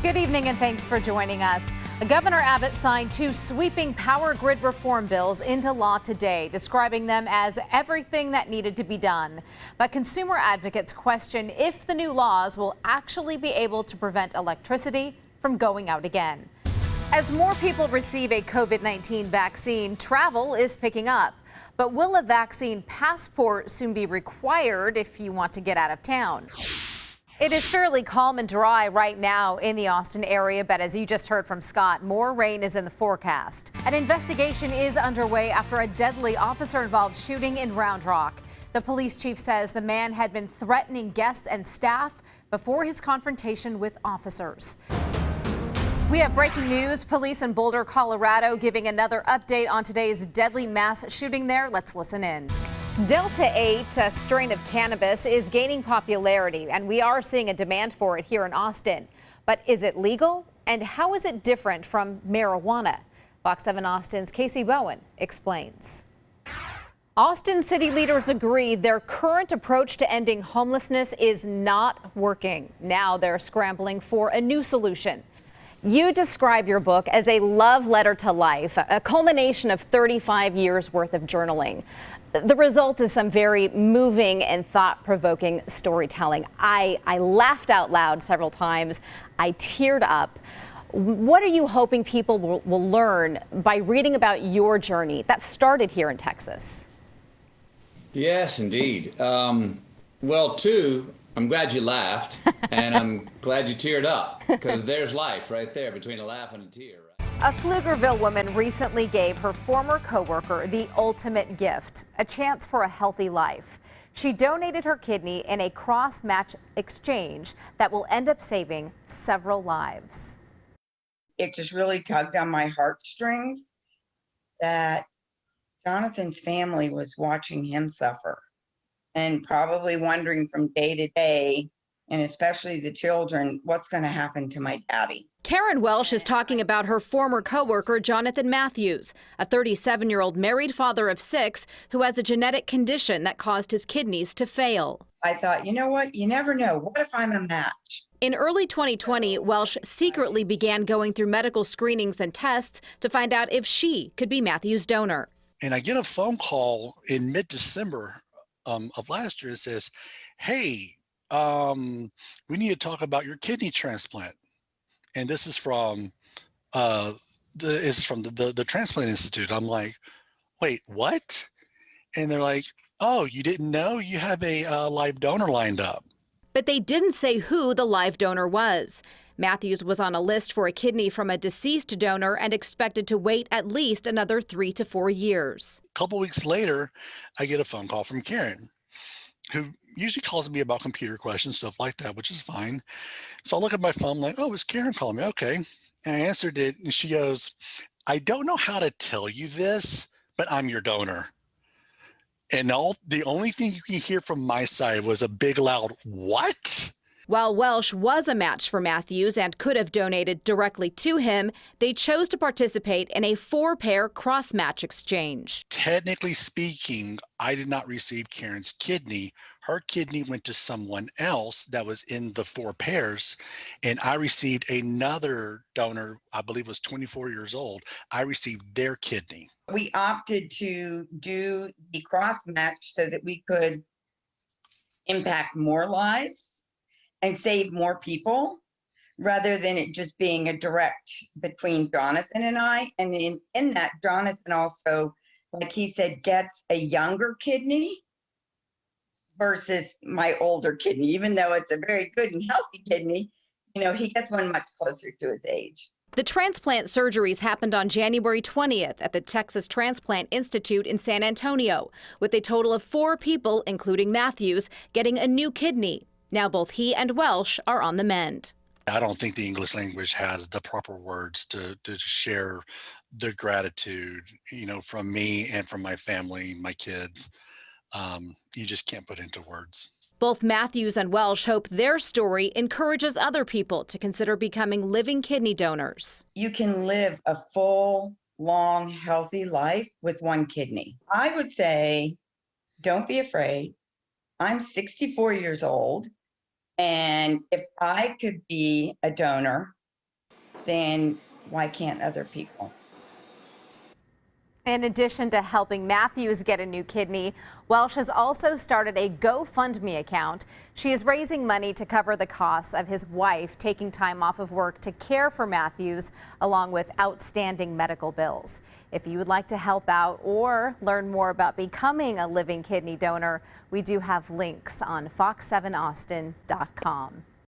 Good evening and thanks for joining us. Governor Abbott signed two sweeping power grid reform bills into law today, describing them as everything that needed to be done. But consumer advocates question if the new laws will actually be able to prevent electricity from going out again. As more people receive a COVID-19 vaccine, travel is picking up. But will a vaccine passport soon be required if you want to get out of town? It is fairly calm and dry right now in the Austin area, but as you just heard from Scott, more rain is in the forecast. An investigation is underway after a deadly officer-involved shooting in Round Rock. The police chief says the man had been threatening guests and staff before his confrontation with officers. We have breaking news. Police in Boulder, Colorado, giving another update on today's deadly mass shooting there. Let's listen in. Delta 8, a strain of cannabis, is gaining popularity, and we are seeing a demand for it here in Austin. But is it legal? And how is it different from marijuana? Fox 7 Austin's Casey Bowen explains. Austin city leaders agree their current approach to ending homelessness is not working. Now they're scrambling for a new solution. You describe your book as a love letter to life, a culmination of 35 years worth of journaling. The result is some very moving and thought-provoking storytelling. I laughed out loud several times. I teared up. What are you hoping people will learn by reading about your journey that started here in Texas? Yes, indeed. Well, I'm glad you laughed, and I'm glad you teared up, because there's life right there between a laugh and a tear. A Pflugerville woman recently gave her former coworker the ultimate gift, a chance for a healthy life. She donated her kidney in a cross-match exchange that will end up saving several lives. It just really tugged on my heartstrings that Jonathan's family was watching him suffer and probably wondering from day to day, and especially the children, what's going to happen to my daddy. Karen Welsh is talking about her former coworker, Jonathan Matthews, a 37-year-old married father of 6 who has a genetic condition that caused his kidneys to fail. I thought, you know what? You never know. What if I'm a match? In early 2020, Welsh secretly began going through medical screenings and tests to find out if she could be Matthews' donor. And I get a phone call in mid-December of last year that says, hey, we need to talk about your kidney transplant. And this is from the Transplant Institute. I'm like, wait, what? And they're like, oh, you didn't know? You have a live donor lined up. But they didn't say who the live donor was. Matthews was on a list for a kidney from a deceased donor and expected to wait at least another 3 to 4 years. A couple weeks later, I get a phone call from Karen, who usually calls me about computer questions, stuff like that, which is fine. So I look at my phone, I'm like, oh, it's Karen calling me. Okay. And I answered it, and she goes, I don't know how to tell you this, but I'm your donor. And the only thing you can hear from my side was a big, loud, what? While Welsh was a match for Matthews and could have donated directly to him, they chose to participate in a 4-pair cross-match exchange. Technically speaking, I did not receive Karen's kidney. Her kidney went to someone else that was in the 4 pairs, and I received another donor, I believe was 24 years old. I received their kidney. We opted to do the cross-match so that we could impact more lives and save more people, rather than it just being a direct between Jonathan and I. And in that, Jonathan also, like he said, gets a younger kidney versus my older kidney. Even though it's a very good and healthy kidney, he gets one much closer to his age. The transplant surgeries happened on January 20th at the Texas Transplant Institute in San Antonio, with a total of 4 people, including Matthews, getting a new kidney. Now both he and Welsh are on the mend. I don't think the English language has the proper words to share the gratitude, from me and from my family, my kids. You just can't put into words. Both Matthews and Welsh hope their story encourages other people to consider becoming living kidney donors. You can live a full, long, healthy life with 1 kidney. I would say, don't be afraid. I'm 64 years old. And if I could be a donor, then why can't other people? In addition to helping Matthews get a new kidney, Welsh has also started a GoFundMe account. She is raising money to cover the costs of his wife taking time off of work to care for Matthews, along with outstanding medical bills. If you would like to help out or learn more about becoming a living kidney donor, we do have links on fox7austin.com.